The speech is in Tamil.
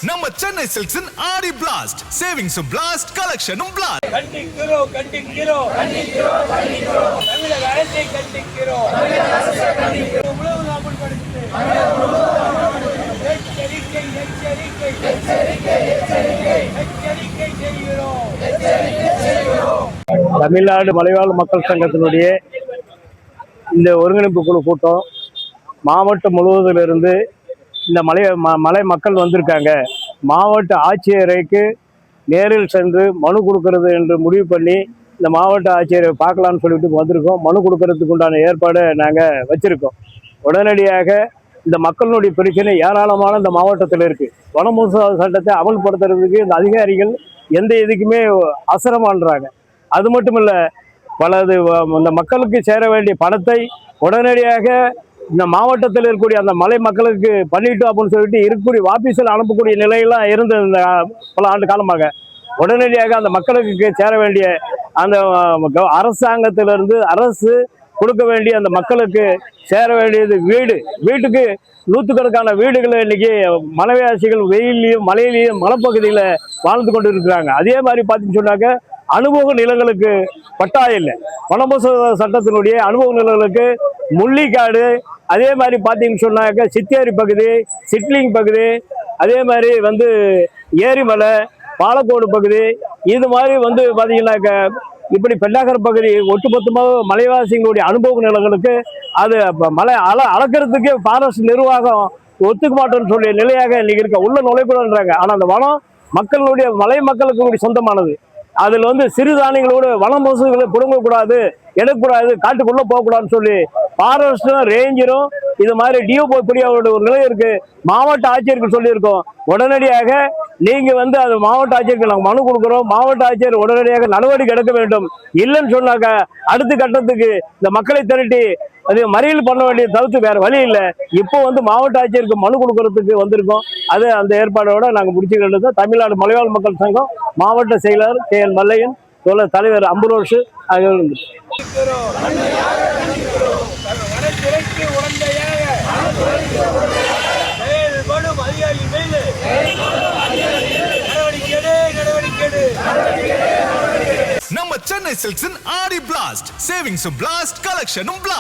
நம்ம சென்னை சில்க்ஸின் ஆடி பிளாஸ்ட் சேவிங்ஸும் பிளாஸ்ட் கலெக்ஷனும் பிளாஸ்ட். கண்டிக்கிறோம் தமிழக அரசை கண்டிக்கிறோம். உணவு அமல்படுத்து. எச்சரிக்கை செய்கிறோம். தமிழ்நாடு மலைவாழ் மக்கள் சங்கத்தினுடைய இந்த ஒருங்கிணைப்பு குழு கூட்டம் மாவட்டம் முழுவதிலிருந்து இந்த மலை மக்கள் வந்திருக்காங்க. மாவட்ட ஆட்சியரைக்கு நேரில் சென்று மனு கொடுக்கறது என்று முடிவு பண்ணி இந்த மாவட்ட ஆட்சியரை பார்க்கலான்னு சொல்லிட்டு வந்திருக்கோம். மனு கொடுக்கறதுக்கு உண்டான ஏற்பாடை நாங்கள் வச்சுருக்கோம். உடனடியாக இந்த மக்களுடைய பிரச்சனை ஏராளமான இந்த மாவட்டத்தில் இருக்குது. வனமோச சட்டத்தை அமல்படுத்துறதுக்கு இந்த அதிகாரிகள் எந்த இதுக்குமே அசரமான்றாங்க. அது மட்டும் இல்லை, பலது இந்த மக்களுக்கு சேர வேண்டிய பணத்தை உடனடியாக இந்த மாவட்டத்தில் இருக்கக்கூடிய அந்த மலை மக்களுக்கு பண்ணிட்டோம் அப்படின்னு சொல்லிட்டு இருக்கக்கூடிய ஆபீஸில் அனுப்பக்கூடிய நிலையெல்லாம் இருந்தது. இந்த பல ஆண்டு காலமாக உடனடியாக அந்த மக்களுக்கு சேர வேண்டிய அந்த அரசாங்கத்திலிருந்து அரசு கொடுக்க வேண்டிய அந்த மக்களுக்கு சேர வேண்டியது வீட்டுக்கு நூற்றுக்கணக்கான வீடுகளை இன்னைக்கு மலைவாசிகள் வெயிலையும் மலையிலையும் மலைப்பகுதியில் வாழ்ந்து கொண்டு இருக்கிறாங்க. அதே மாதிரி பார்த்தீங்கன்னு சொன்னாக்க அனுபவ நிலங்களுக்கு பட்டா இல்லை. வனமோச சட்டத்தினுடைய அனுபவ நிலங்களுக்கு முள்ளிக்காடு, அதே மாதிரி பார்த்தீங்கன்னு சொன்னாக்க சித்தியாரி பகுதி, சிட்லிங் பகுதி, அதே மாதிரி ஏரிமலை, பாலக்கோடு பகுதி, இது மாதிரி பார்த்தீங்கன்னாக்க இப்படி பெண்ணாகர் பகுதி ஒட்டுமொத்தமாக மலைவாசிகளுடைய அனுபவ நிலங்களுக்கு அது மலை அளக்கிறதுக்கு ஃபாரஸ்ட் நிர்வாகம் ஒத்துக்க மாட்டோம்னு சொல்லிய நிலையாக இன்னைக்கு இருக்க. உள்ள நுழைப்படான்றாங்க. ஆனால் அந்த வனம் மக்களுடைய மலை மக்களுக்கு சொந்தமானது. அதில் சிறுதானியங்களோடு வனமோசங்களை பிடுங்கக்கூடாது, எடுக்கக்கூடாது, காட்டுக்குள்ளே போகக்கூடாதுன்னு சொல்லி ஃபாரஸ்டும் ரேஞ்சரும் இது மாதிரி டிஓபிடியோட ஒரு நிலை இருக்கு. மாவட்ட ஆட்சியருக்கு சொல்லியிருக்கோம். உடனடியாக நீங்க அது மாவட்ட ஆட்சியருக்கு நாங்கள் மனு கொடுக்குறோம். மாவட்ட ஆட்சியர் உடனடியாக நடவடிக்கை எடுக்க வேண்டும். இல்லைன்னு சொன்னாக்க அடுத்த கட்டத்துக்கு இந்த மக்களை திரட்டி அது மறியல் பண்ண வேண்டிய தவிர்த்து வேற வழி இல்லை. இப்போ மாவட்ட ஆட்சியருக்கு மனு கொடுக்கறதுக்கு வந்திருக்கோம். அது அந்த ஏற்பாடோட நாங்கள் முடிச்சுக்கிட்டு தமிழ்நாடு மலைவாழ் மக்கள் சங்கம் மாவட்ட செயலர் KL மல்லையன், தலைவர் அம்புரோஷ் ஆகியோர். நம்ம சென்னை சில்க்ஸின் ஆடி பிளாஸ்ட் சேவிங்ஸும் பிளாஸ்ட் கலெக்ஷனும் பிளாஸ்ட்.